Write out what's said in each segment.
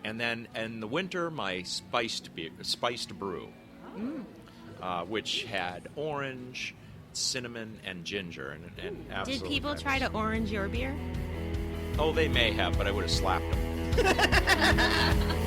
And then in the winter, my spiced brew, which had orange, cinnamon, and ginger. And absolutely Did people fabulous. try to orange your beer? Oh, they may have, but I would have slapped them.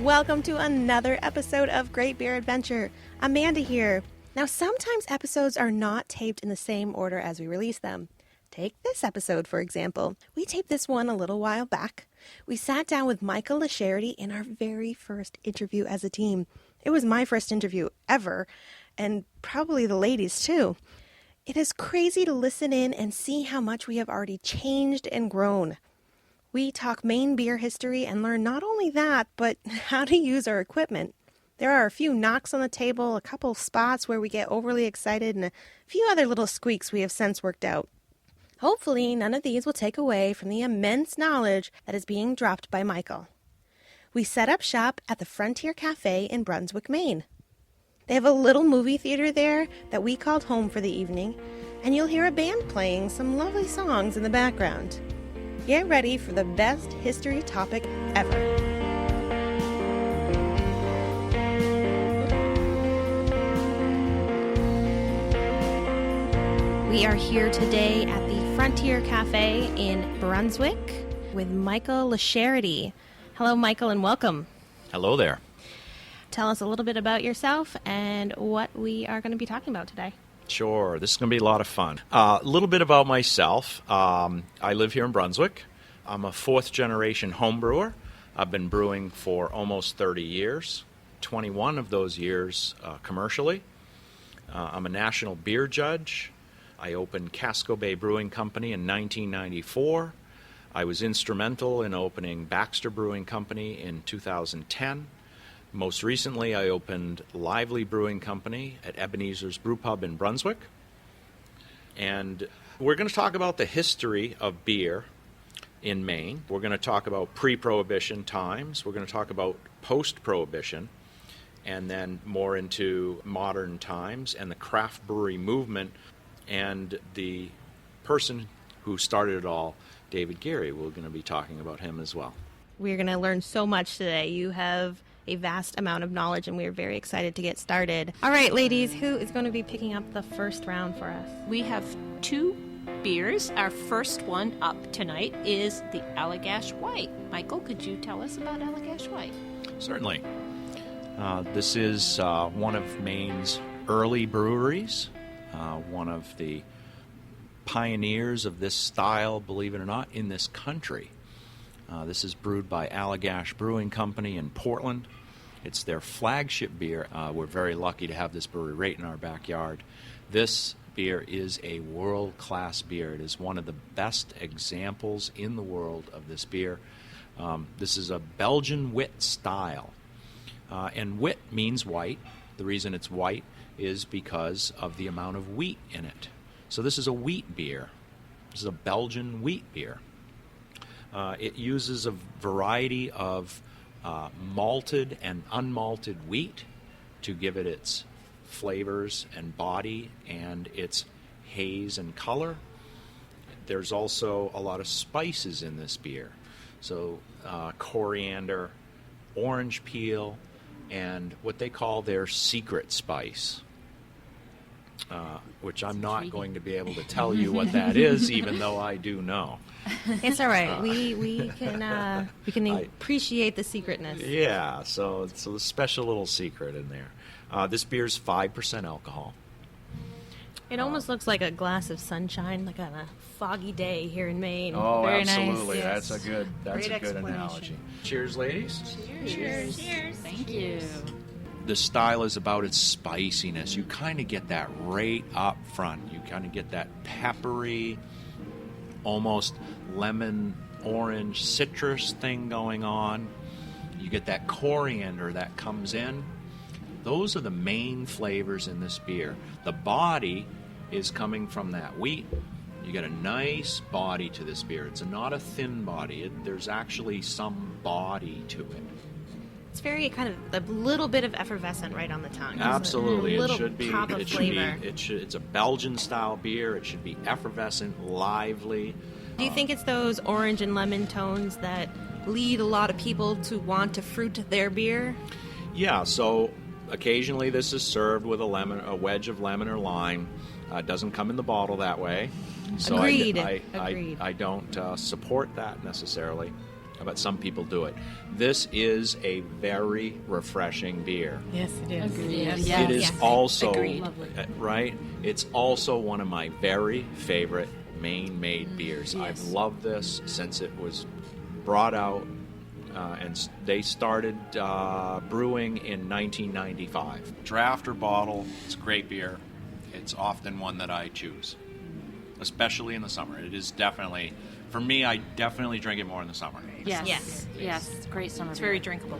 Welcome to another episode of Great Beer Adventure. Amanda here. Now, sometimes episodes are not taped in the same order as we release them. Take this episode, for example. We taped this one a little while back. We sat down with Michael LaCharite in our very first interview as a team. It was my first interview ever, and probably the ladies too. It is crazy to listen in and see how much we have already changed and grown. We talk Maine beer history and learn not only that, but how to use our equipment. There are a few knocks on the table, a couple spots where we get overly excited, and a few other little squeaks we have since worked out. Hopefully, none of these will take away from the immense knowledge that is being dropped by Michael. We set up shop at the Frontier Cafe in Brunswick, Maine. They have a little movie theater there that we called home for the evening, and you'll hear a band playing some lovely songs in the background. Get ready for the best history topic ever. We are here today at the Frontier Cafe in Brunswick with Michael LaCharite. Hello, Michael, and welcome. Hello there. Tell us a little bit about yourself and what we are going to be talking about today. Sure, this is going to be a lot of fun. A little bit about myself. I live here in Brunswick. I'm a fourth-generation home brewer. I've been brewing for almost 30 years, 21 of those years commercially. I'm a national beer judge. I opened Casco Bay Brewing Company in 1994. I was instrumental in opening Baxter Brewing Company in 2010. Most recently, I opened Lively Brewing Company at Ebenezer's Brew Pub in Brunswick. And we're going to talk about the history of beer in Maine. We're going to talk about pre-prohibition times. We're going to talk about post-prohibition, and then more into modern times and the craft brewery movement. And the person who started it all, David Geary, we're going to be talking about him as well. We're going to learn so much today. You have a vast amount of knowledge, and we are very excited to get started. All right, ladies, who is going to be picking up the first round for us? We have two beers. Our first one up tonight is the Allagash White. Michael, could you tell us about Allagash White? Certainly. This is one of Maine's early breweries, one of the pioneers of this style, believe it or not, in this country. This is brewed by Allagash Brewing Company in Portland. It's their flagship beer. We're very lucky to have this brewery right in our backyard. This beer is a world-class beer. It is one of the best examples in the world of this beer. This is a Belgian wit style. And wit means white. The reason it's white is because of the amount of wheat in it. So this is a wheat beer. This is a Belgian wheat beer. It uses a variety of malted and unmalted wheat to give it its flavors and body and its haze and color. There's also a lot of spices in this beer. So coriander, orange peel, and what they call their secret spice, which I'm not going to be able to tell you what that is, even though I do know. It's all right. We can appreciate the secretness. Yeah, so it's a special little secret in there. This beer's 5% alcohol. It almost looks like a glass of sunshine, like on a foggy day here in Maine. Oh, Very absolutely. Nice. That's a good analogy. Cheers, ladies. Cheers. Cheers. Thank you. The style is about its spiciness. You kind of get that right up front. You kind of get that peppery, almost lemon, orange, citrus thing going on. You get that coriander that comes in. Those are the main flavors in this beer. The body is coming from that wheat. You get a nice body to this beer. It's not a thin body. There's actually some body to it. It's very kind of a little bit of effervescent right on the tongue. Absolutely, A little it should be. pop of flavor. It's a Belgian style beer. It should be effervescent, lively. Do you think it's those orange and lemon tones that lead a lot of people to want to fruit their beer? Yeah. So occasionally this is served with a wedge of lemon or lime. It doesn't come in the bottle that way. So Agreed. I don't support that necessarily. But some people do it. This is a very refreshing beer. Yes, it is. Agreed. Yes. It is also, Agreed. right? It's also one of my very favorite Maine-made beers. Yes. I've loved this since it was brought out, and they started brewing in 1995. Draft or bottle, it's great beer. It's often one that I choose, especially in the summer. It is definitely, for me, I definitely drink it more in the summer. Yes. It's great summer It's beer. very drinkable.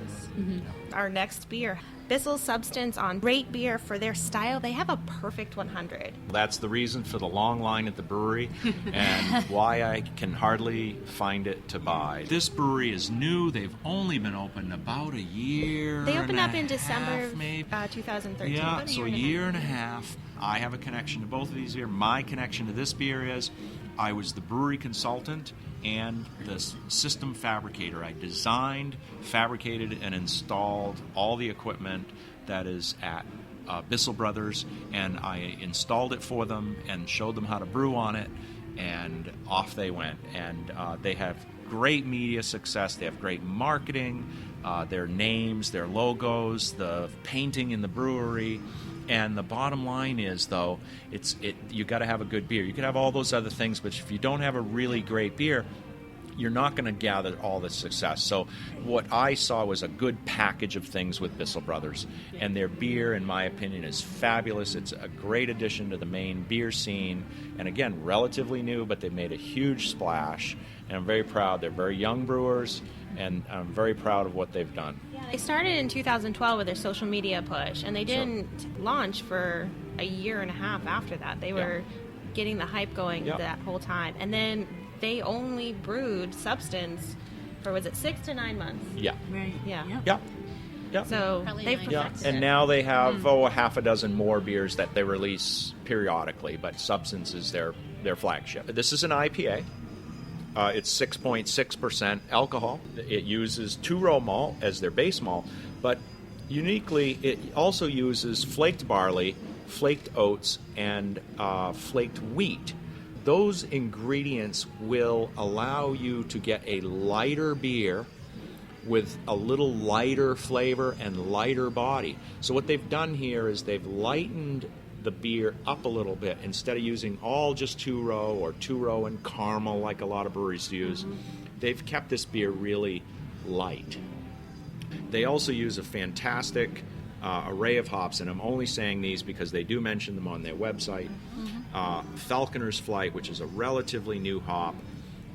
Our next beer, Bissell's Substance on Great Beer for their style. They have a perfect 100. That's the reason for the long line at the brewery and why I can hardly find it to buy. This brewery is new. They've only been open about a year. They opened and up in a December half, maybe. 2013. Yeah, about so a year and a half. I have a connection to both of these here. My connection to this beer is I was the brewery consultant and the system fabricator. I designed, fabricated, and installed all the equipment that is at Bissell Brothers, and I installed it for them and showed them how to brew on it, and off they went. And they have great media success. They have great marketing, their names, their logos, the painting in the brewery. And the bottom line is, though, you got to have a good beer. You could have all those other things, but if you don't have a really great beer, you're not going to gather all the success. So what I saw was a good package of things with Bissell Brothers. And their beer, in my opinion, is fabulous. It's a great addition to the Maine beer scene. And again, relatively new, but they've made a huge splash. And I'm very proud. They're very young brewers, and I'm very proud of what they've done. Yeah, they started in 2012 with their social media push, and they didn't launch for a year and a half after that. They were getting the hype going that whole time. And then they only brewed Substance for, was it 6 to 9 months? Yeah. Right. Yeah. Yeah. Yeah. So Probably they've nine Yeah, months. and now they have a half a dozen more beers that they release periodically, but Substance is their flagship. This is an IPA. It's 6.6% alcohol. It uses two-row malt as their base malt, but uniquely, it also uses flaked barley, flaked oats, and flaked wheat. Those ingredients will allow you to get a lighter beer with a little lighter flavor and lighter body. So what they've done here is they've lightened the beer up a little bit. Instead of using all just two-row or two-row and caramel like a lot of breweries use, they've kept this beer really light. They also use a fantastic array of hops, and I'm only saying these because they do mention them on their website. Falconer's Flight, which is a relatively new hop,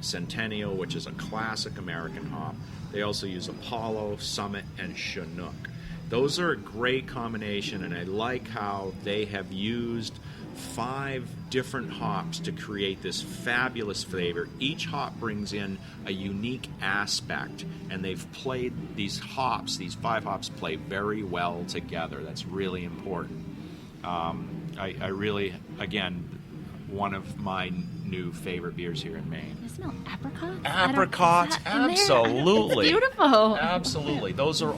Centennial, which is a classic American hop. They also use Apollo, Summit, and Chinook. Those are a great combination, and I like how they have used 5 different hops to create this fabulous flavor. Each hop brings in a unique aspect, and they've played these hops, these 5 hops play very well together. That's really important. I really, again, one of my new favorite beers here in Maine. It smells apricots. Apricots, absolutely. It's beautiful. Absolutely. Those are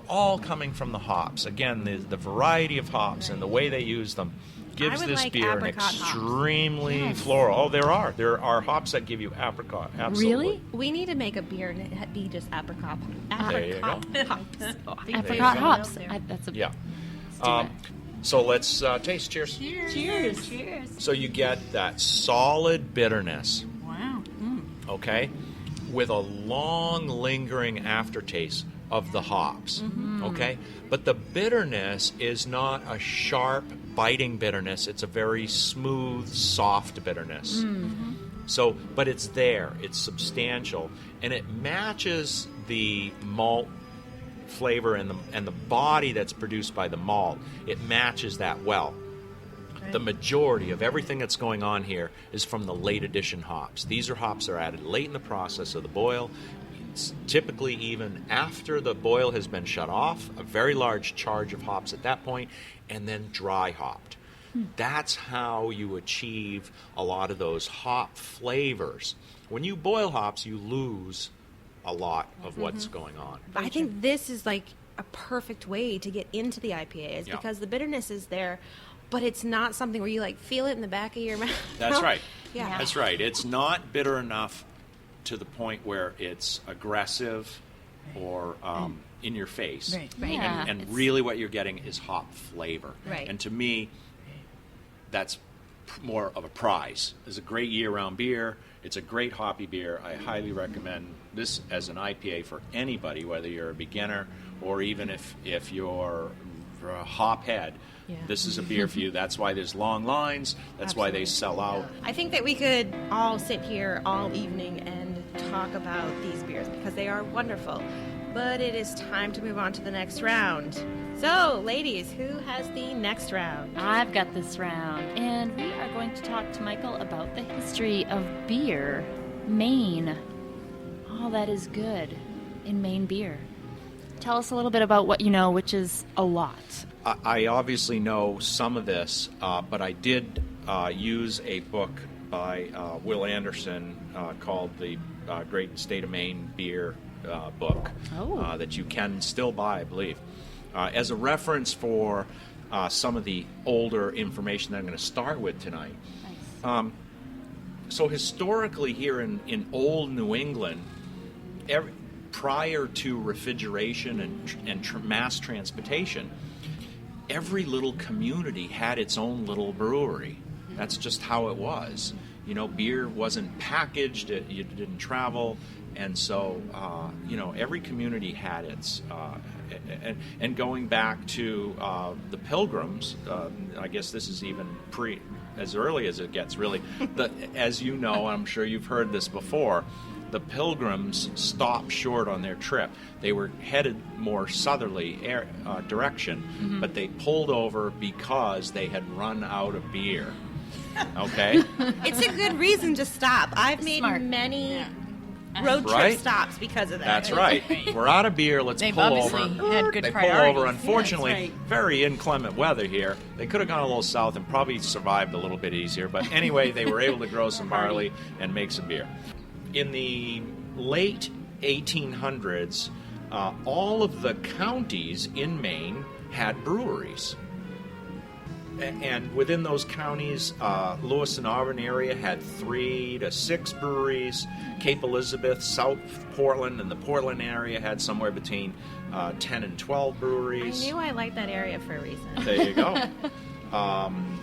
all coming from the hops. Again, the variety of hops and the way they use them gives would this like beer an apricot hops. extremely floral. Oh, there are hops that give you apricot. Absolutely. Really? We need to make a beer and it be just apricot. There you go. hops. Apricot hops. That's a Yeah. let's do it. So let's taste. Cheers. Cheers. Cheers. So you get that solid bitterness, Wow. okay, with a long lingering aftertaste of the hops, okay? But the bitterness is not a sharp, biting bitterness. It's a very smooth, soft bitterness. So, but it's there. It's substantial, and it matches the malt flavor and the body that's produced by the malt. It matches that well. The majority of everything that's going on here is from the late addition hops. These are hops that are added late in the process of the boil. It's typically even after the boil has been shut off, a very large charge of hops at that point, and then dry hopped. That's how you achieve a lot of those hop flavors. When you boil hops, you lose a lot of what's going on. I think this is like a perfect way to get into the IPAs because the bitterness is there, but it's not something where you like feel it in the back of your mouth. That's right. Yeah. That's right. It's not bitter enough to the point where it's aggressive or in your face. Right. Yeah. And really what you're getting is hop flavor. Right. And to me, that's more of a prize. It's a great year-round beer. It's a great hoppy beer. I highly recommend this as an IPA for anybody, whether you're a beginner or even if you're a hop head. Yeah. This is a beer for you. That's why there's long lines. That's why they sell out. I think that we could all sit here all evening and talk about these beers because they are wonderful. But it is time to move on to the next round. So, ladies, who has the next round? I've got this round, and we are going to talk to Michael about the history of beer, Maine. All that is good in Maine beer. Tell us a little bit about what you know, which is a lot. I obviously know some of this, but I did use a book by Will Anderson called the Great State of Maine Beer book that you can still buy, I believe, as a reference for some of the older information that I'm going to start with tonight. Nice. So historically here in old New England, prior to refrigeration and mass transportation, every little community had its own little brewery. That's just how it was. You know, beer wasn't packaged, it didn't travel, and so, every community had its... And going back to the Pilgrims, I guess this is even as early as it gets, really. As you know, I'm sure you've heard this before, the Pilgrims stopped short on their trip. They were headed more southerly direction, but they pulled over because they had run out of beer. Okay? It's a good reason to stop. I've made many road trip stops because of that. That's right. We're out of beer. Let's pull over. Had good They pull priorities. over. Unfortunately, Yeah, that's right. very inclement weather here. They could have gone a little south and probably survived a little bit easier. But anyway, they were able to grow some barley and make some beer. In the late 1800s, all of the counties in Maine had breweries. And within those counties, Lewis and Auburn area had 3 to 6 breweries. Cape Elizabeth, South Portland, and the Portland area had somewhere between 10 and 12 breweries. I knew I liked that area for a reason. There you go.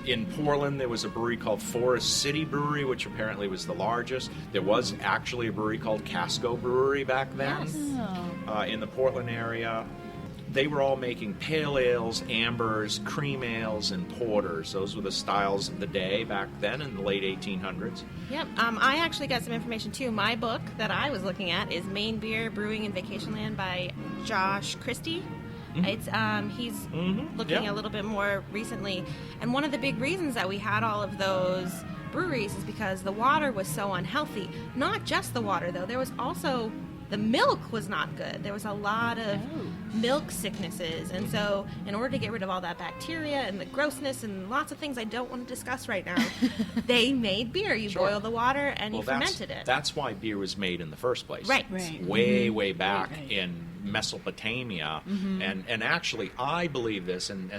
In Portland, there was a brewery called Forest City Brewery, which apparently was the largest. There was actually a brewery called Casco Brewery back then. Oh. In the Portland area. They were all making pale ales, ambers, cream ales, and porters. Those were the styles of the day back then in the late 1800s. Yep. I actually got some information, too. My book that I was looking at is Maine Beer, Brewing, and Vacationland by Josh Christie. It's he's looking a little bit more recently. And one of the big reasons that we had all of those breweries is because the water was so unhealthy. Not just the water, though. There was also... the milk was not good. There was a lot of milk sicknesses. And so in order to get rid of all that bacteria and the grossness and lots of things I don't want to discuss right now, they made beer. You boil the water and you fermented it. That's why beer was made in the first place. Right. Way back in Mesopotamia. And actually, I believe this, and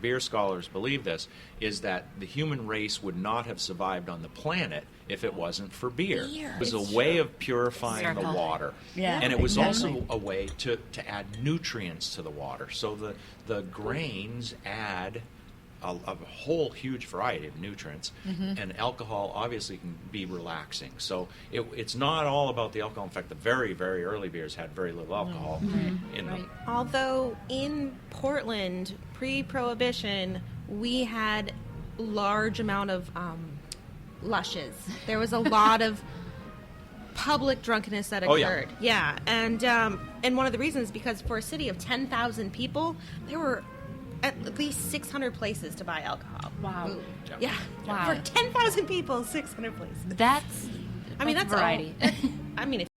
beer scholars believe this, is that the human race would not have survived on the planet if it wasn't for beer. It was a way of purifying the water. Yeah, and it was exactly. also a way to add nutrients to the water. So the grains add a whole huge variety of nutrients, and alcohol obviously can be relaxing. So it's not all about the alcohol. In fact, the very, very early beers had very little alcohol in them. Although in Portland, pre-Prohibition, we had large amount of lushes. There was a lot of public drunkenness that occurred. And one of the reasons is because for a city of 10,000 people, there were at least 600 places to buy alcohol. Wow. Yeah. Wow. For 10,000 people, 600 places. That's I mean, that's variety. I mean, if